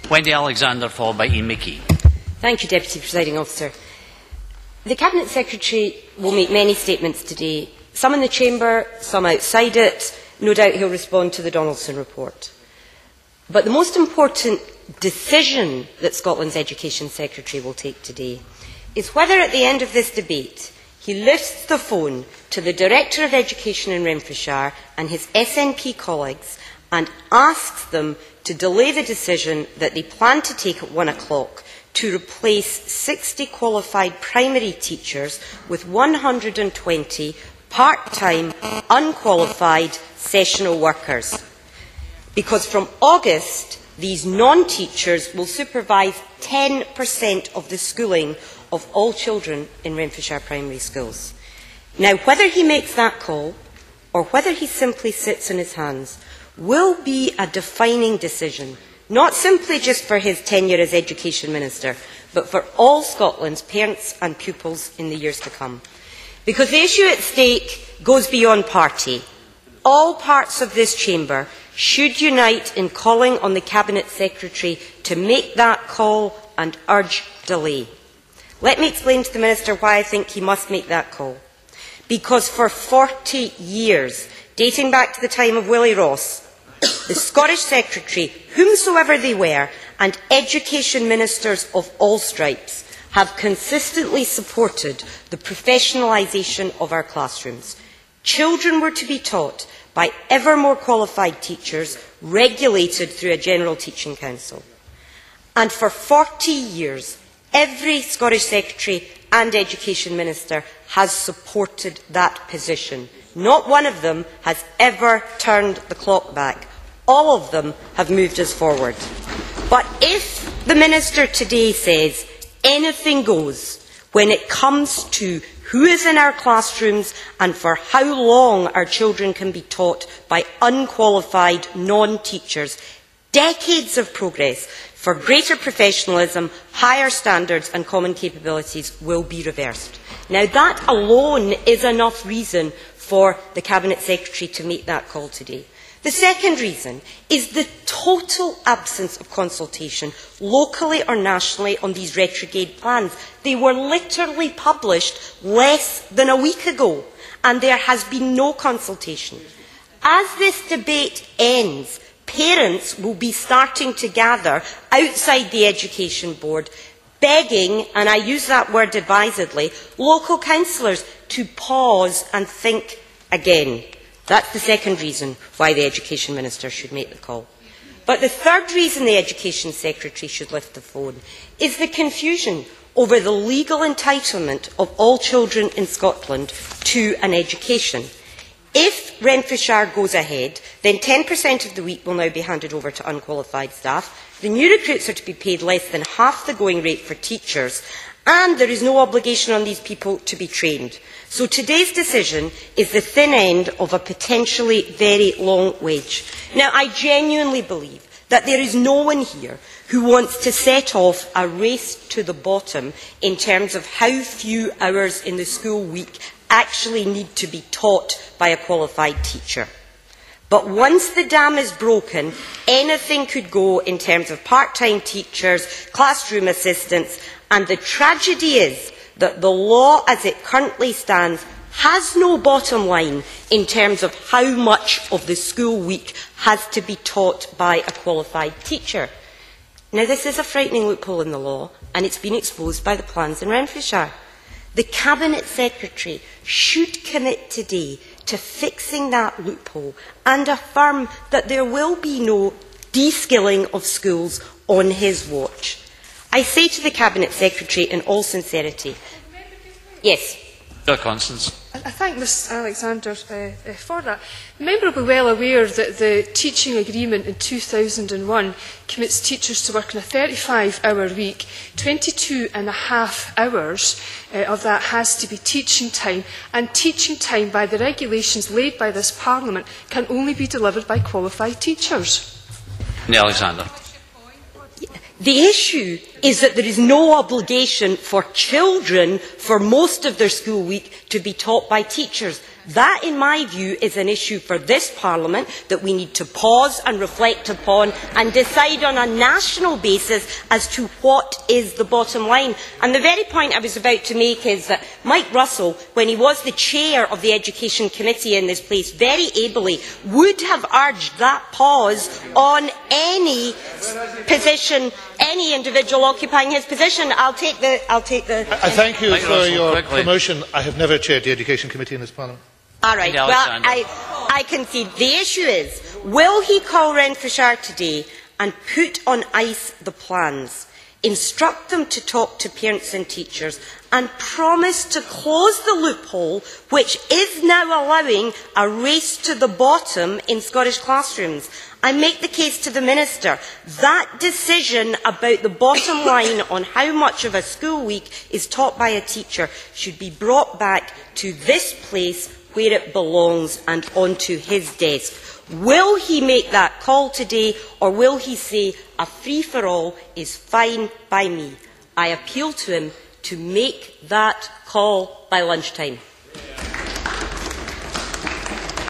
Wendy Alexander, followed by Ian McKee. Thank you, Deputy Presiding Officer. The Cabinet Secretary will make many statements today, some in the Chamber, some outside it. No doubt he will respond to the Donaldson report. But the most important decision that Scotland's Education Secretary will take today is whether at the end of this debate he lifts the phone to the Director of Education in Renfrewshire and his SNP colleagues and asks them to delay the decision that they plan to take at 1 o'clock to replace 60 qualified primary teachers with 120 part-time, unqualified sessional workers. Because from August, these non-teachers will supervise 10% of the schooling of all children in Renfrewshire primary schools. Now, whether he makes that call or whether he simply sits on his hands will be a defining decision, not simply just for his tenure as Education Minister, but for all Scotland's parents and pupils in the years to come. Because the issue at stake goes beyond party. All parts of this chamber should unite in calling on the Cabinet Secretary to make that call and urge delay. Let me explain to the Minister why I think he must make that call. Because for 40 years, dating back to the time of Willie Ross, the Scottish Secretary, whomsoever they were, and education ministers of all stripes have consistently supported the professionalisation of our classrooms. Children were to be taught by ever more qualified teachers, regulated through a General Teaching Council. And for 40 years, every Scottish Secretary and Education Minister has supported that position. Not one of them has ever turned the clock back. All of them have moved us forward. But if the Minister today says anything goes when it comes to who is in our classrooms and for how long our children can be taught by unqualified non-teachers, decades of progress for greater professionalism, higher standards and common capabilities will be reversed. Now, that alone is enough reason for the Cabinet Secretary to make that call today. The second reason is the total absence of consultation, locally or nationally, on these retrograde plans. They were literally published less than a week ago, and there has been no consultation. As this debate ends, parents will be starting to gather outside the Education Board, begging, and I use that word advisedly, local councillors to pause and think again. That's the second reason why the Education Minister should make the call. But the third reason the Education Secretary should lift the phone is the confusion over the legal entitlement of all children in Scotland to an education. If Renfrewshire goes ahead, then 10% of the week will now be handed over to unqualified staff. The new recruits are to be paid less than half the going rate for teachers, and there is no obligation on these people to be trained. So today's decision is the thin end of a potentially very long wedge. Now, I genuinely believe that there is no one here who wants to set off a race to the bottom in terms of how few hours in the school week actually need to be taught by a qualified teacher. But once the dam is broken, anything could go in terms of part-time teachers, classroom assistants, and the tragedy is that the law as it currently stands has no bottom line in terms of how much of the school week has to be taught by a qualified teacher. Now, this is a frightening loophole in the law, and it's been exposed by the plans in Renfrewshire. The Cabinet Secretary should commit today to fixing that loophole and affirm that there will be no de-skilling of schools on his watch. I say to the Cabinet Secretary in all sincerity, yes. Constance. I thank Ms Alexander for that. The member will be well aware that the teaching agreement in 2001 commits teachers to work on a 35-hour week. 22.5 hours of that has to be teaching time, and teaching time by the regulations laid by this Parliament can only be delivered by qualified teachers. Alexander. The issue is that there is no obligation for children for most of their school week to be taught by teachers. That, in my view, is an issue for this Parliament that we need to pause and reflect upon and decide on a national basis as to what is the bottom line. And the very point I was about to make is that Mike Russell, when he was the chair of the Education Committee in this place, very ably would have urged that pause on any position, any individual occupying his position. I'll take the. I thank you for your promotion. I have never chaired the Education Committee in this Parliament. All right. Well, I concede. The issue is, will he call Renfrewshire today and put on ice the plans, instruct them to talk to parents and teachers, and promise to close the loophole which is now allowing a race to the bottom in Scottish classrooms? I make the case to the Minister that decision about the bottom line on how much of a school week is taught by a teacher should be brought back to this place where it belongs and onto his desk. Will he make that call today, or will he say a free-for-all is fine by me? I appeal to him to make that call by lunchtime.